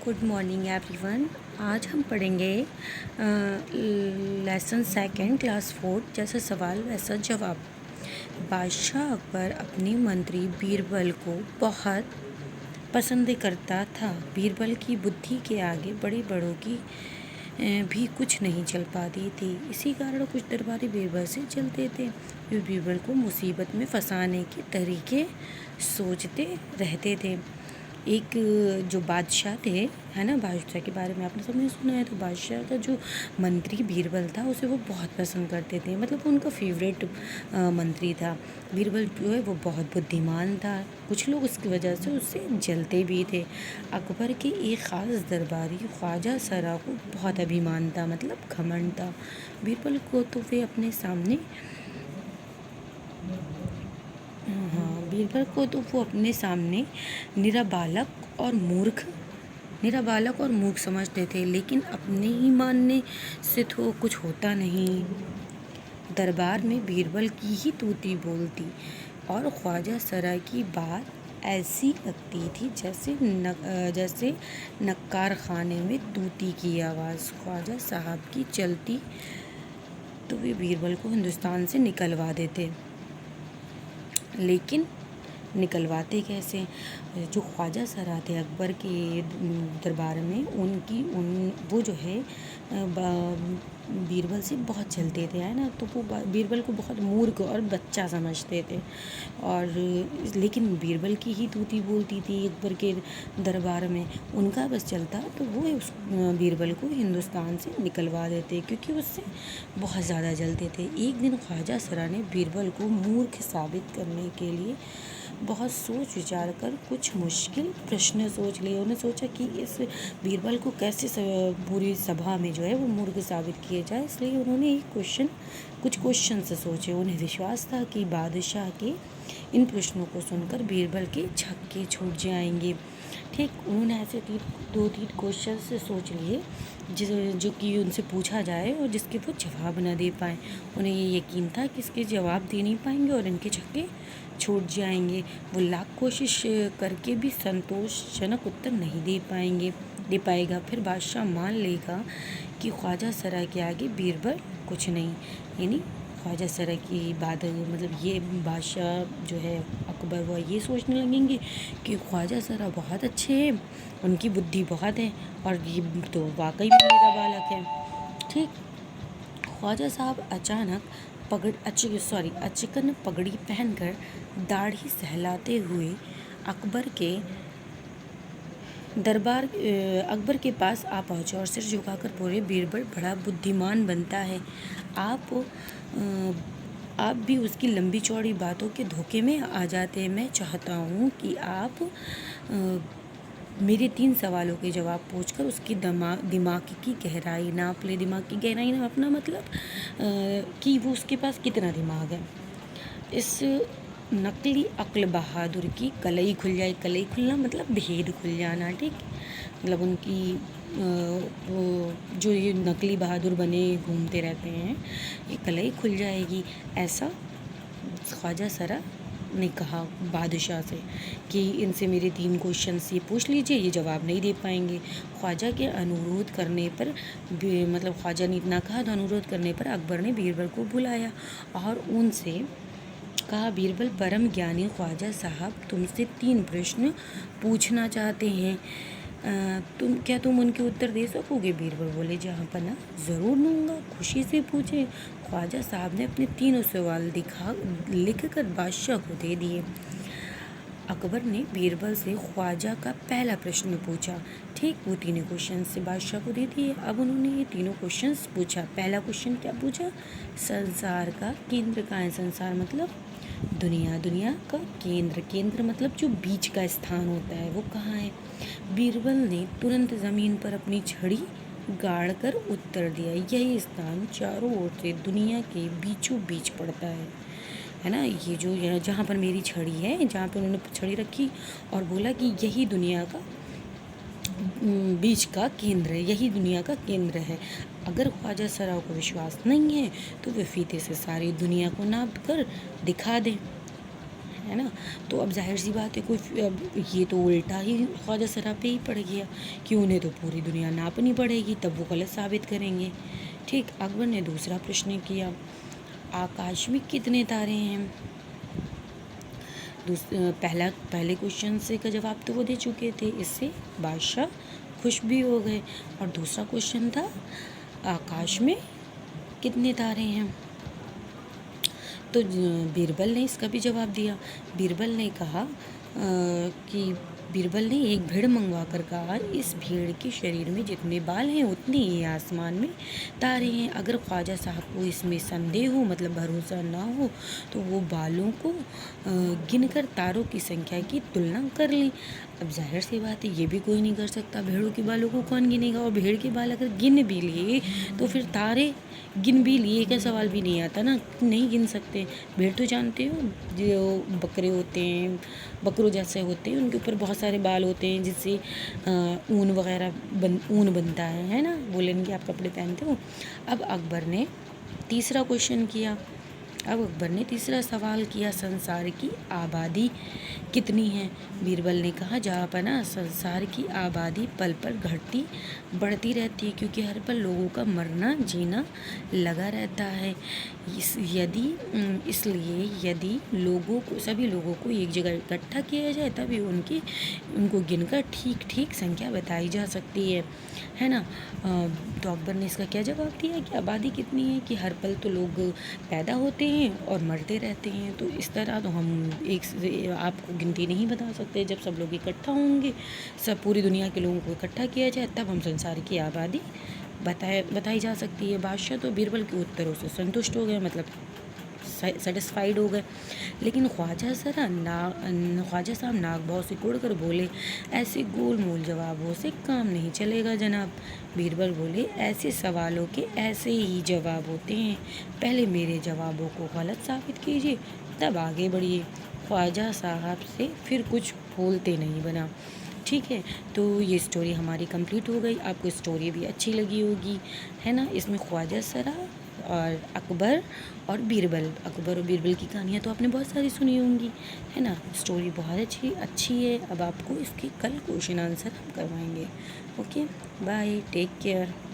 Good morning everyone. आज हम पढ़ेंगे लेसन सेकंड क्लास 4 जैसा सवाल वैसा जवाब। बादशाह अकबर अपने मंत्री बीरबल को बहुत पसंद करता था। बीरबल की बुद्धि के आगे बड़े बड़ों की भी कुछ नहीं चल पाती थी। इसी कारण कुछ दरबारी बीरबल से चलते थे। वे बीरबल को मुसीबत में फंसाने के तरीके सोचते रहते थे। एक जो बादशाह थे, है ना, बादशाह के बारे में आपने सबने सुना है। तो बादशाह का जो मंत्री बीरबल था उसे वो बहुत पसंद करते थे, मतलब उनका फेवरेट मंत्री था। बीरबल जो है वो बहुत बुद्धिमान था। कुछ लोग उसकी वजह से उससे जलते भी थे। अकबर के एक ख़ास दरबारी ख्वाजा सरा को बहुत अभिमान था, मतलब घमंड था। बीरबल को तो वे अपने सामने बीरबल को तो वो अपने सामने निरा बालक और मूर्ख समझते थे, लेकिन अपने ही मानने से तो कुछ होता नहीं। दरबार में बीरबल की ही तूती बोलती और ख्वाजा सरा की बात ऐसी लगती थी जैसे नक्कार खाने में तूती की आवाज़ ख्वाजा साहब की चलती तो वे बीरबल को हिंदुस्तान से निकलवा देते। लेकिन निकलवाते कैसे? जो ख्वाजा सरा थे अकबर के दरबार में, वो जो है बीरबल से बहुत चलते थे, है ना। तो वो बीरबल को बहुत मूर्ख और बच्चा समझते थे। और लेकिन बीरबल की ही तूती बोलती थी अकबर के दरबार में, उनका बस चलता तो वो उस बीरबल को हिंदुस्तान से निकलवा देते, क्योंकि उससे बहुत ज़्यादा जलते थे। एक दिन ख्वाजा सरा ने बीरबल को मूर्ख साबित करने के लिए बहुत सोच विचार कर कुछ मुश्किल प्रश्न सोच लिए। उन्होंने सोचा कि इस बीरबल को कैसे पूरी सभा में जो है वो मूर्ख साबित किया जाए, इसलिए उन्होंने कुछ क्वेश्चन से सोचे। उन्हें विश्वास था कि बादशाह के इन प्रश्नों को सुनकर बीरबल के छक्के छूट जाएंगे। ठीक, उन्होंने ऐसे 2-3 क्वेश्चन से सोच लिए जो कि उनसे पूछा जाए और जिसके वो जवाब न दे पाएँ। उन्हें ये यकीन था कि इसके जवाब दे नहीं पाएंगे और इनके छक्के छूट जाएंगे। वो लाख कोशिश करके भी संतोषजनक उत्तर नहीं दे पाएगा। फिर बादशाह मान लेगा कि ख्वाजा सरा के आगे बीरबल कुछ नहीं। यानी ख्वाजा सरा की बात, मतलब ये बादशाह जो है अकबर, वो ये सोचने लगेंगे कि ख्वाजा सरा बहुत अच्छे हैं, उनकी बुद्धि बहुत है और ये तो वाकई में मेरा बालक है। ठीक, ख्वाजा साहब अचकन पगड़ी पहनकर दाढ़ी सहलाते हुए अकबर के पास आ पहुँचे और सिर झुकाकर बोले, बीरबल बड़ा बुद्धिमान बनता है। आप भी उसकी लंबी चौड़ी बातों के धोखे में आ जाते हैं। मैं चाहता हूँ कि आप मेरे 3 सवालों के जवाब पूछकर उसकी दिमाग की गहराई नाप ले। दिमाग की गहराई नापना मतलब कि वो उसके पास कितना दिमाग है। इस नकली अक्ल बहादुर की कलई खुल जाए। कलई खुलना मतलब भेद खुल जाना। ठीक, मतलब उनकी वो जो ये नकली बहादुर बने घूमते रहते हैं, ये कलई खुल जाएगी। ऐसा ख्वाजा सरा ने कहा बादशाह से कि इनसे मेरे 3 क्वेश्चन ये पूछ लीजिए, ये जवाब नहीं दे पाएंगे। ख्वाजा के अनुरोध करने पर, मतलब ख्वाजा ने इतना कहा तो अनुरोध करने पर अकबर ने बीरबल को बुलाया और उनसे कहा, बीरबल परम ज्ञानी ख्वाजा साहब तुमसे 3 प्रश्न पूछना चाहते हैं। तुम उनके उत्तर दे सकोगे? बीरबल बोले, जहाँ पना ज़रूर दूंगा, खुशी से पूछे। ख्वाजा साहब ने अपने 3 सवाल लिख कर बादशाह को दे दिए। अकबर ने बीरबल से ख्वाजा का पहला प्रश्न पूछा। ठीक, वो 3 क्वेश्चन से बादशाह को दे दिए। अब उन्होंने ये 3 क्वेश्चन पूछा। पहला क्वेश्चन क्या पूछा? संसार का केंद्र कहाँ है? संसार मतलब दुनिया का केंद्र मतलब जो बीच का स्थान होता है वो कहाँ है? बीरबल ने तुरंत ज़मीन पर अपनी छड़ी गाड़ कर उत्तर दिया, यही स्थान चारों ओर से दुनिया के बीचों बीच पड़ता है ना। ये जो जहाँ पर मेरी छड़ी है, जहाँ पर उन्होंने छड़ी रखी और बोला कि यही दुनिया का बीच का केंद्र है, यही दुनिया का केंद्र है। अगर ख्वाजा सरा को विश्वास नहीं है तो वे फीते से सारी दुनिया को नाप कर दिखा दें। है ना। तो अब जाहिर सी बात है कोई अब ये तो उल्टा ही ख्वाजा सरा पे ही पड़ गया कि उन्हें तो पूरी दुनिया नापनी पड़ेगी, तब वो गलत साबित करेंगे। ठीक, अकबर ने दूसरा प्रश्न किया, आकाश में कितने तारे हैं। पहले क्वेश्चन से का जवाब तो वो दे चुके थे, इससे बादशाह खुश भी हो गए। और दूसरा क्वेश्चन था आकाश में कितने तारे हैं। तो बीरबल ने इसका भी जवाब दिया। बीरबल ने कहा कि बीरबल ने एक भेड़ मंगवा कर कहा, इस भेड़ के शरीर में जितने बाल हैं उतने ही आसमान में तारे हैं। अगर ख्वाजा साहब को इसमें संदेह हो, मतलब भरोसा ना हो, तो वो बालों को गिनकर तारों की संख्या की तुलना कर लें। अब जाहिर सी बात है ये भी कोई नहीं कर सकता, भेड़ों के बालों को कौन गिनेगा। और भेड़ के बाल अगर गिन भी लिए तो फिर तारे गिन भी लिए का सवाल भी नहीं आता ना, नहीं गिन सकते। भेड़ तो जानते हो जो बकरे होते हैं, बकरों जैसे होते हैं, उनके ऊपर बहुत सारे बाल होते हैं जिससे ऊन वगैरह ऊन बनता है ना, वूलन के आप कपड़े पहनते हो। अब अकबर ने तीसरा क्वेश्चन किया। अब अकबर ने तीसरा सवाल किया, संसार की आबादी कितनी है। बीरबल ने कहा, जहाँपना संसार की आबादी पल पल घटती बढ़ती रहती है, क्योंकि हर पल लोगों का मरना जीना लगा रहता है। इसलिए यदि सभी लोगों को एक जगह इकट्ठा किया जाए तभी उनको गिनकर ठीक ठीक संख्या बताई जा सकती है ना। तो अकबर ने इसका क्या जवाब दिया कि आबादी कितनी है कि हर पल तो लोग पैदा होते हैं और मरते रहते हैं, तो इस तरह तो हम आपको गिनती नहीं बता सकते। जब सब लोग इकट्ठा होंगे, सब पूरी दुनिया के लोगों को इकट्ठा किया जाए, तब हम संसार की आबादी बताई जा सकती है। बादशाह तो बीरबल के उत्तरों से संतुष्ट हो गए, मतलब सेटिस्फाइड हो गए। लेकिन ख्वाजा साहब नाक भाव से कुड़ कर बोले, ऐसे गोल मोल जवाबों से काम नहीं चलेगा जनाब। बीरबल बोले, ऐसे सवालों के ऐसे ही जवाब होते हैं, पहले मेरे जवाबों को गलत साबित कीजिए तब आगे बढ़िए। ख्वाजा साहब से फिर कुछ बोलते नहीं बना। ठीक है, तो ये स्टोरी हमारी कंप्लीट हो गई। आपको स्टोरी भी अच्छी लगी होगी, है ना। इसमें ख्वाजा सरा और अकबर और बीरबल की कहानियाँ तो आपने बहुत सारी सुनी होंगी, है ना। स्टोरी बहुत अच्छी है। अब आपको इसके कल क्वेश्चन आंसर हम करवाएंगे। Okay, bye, take care.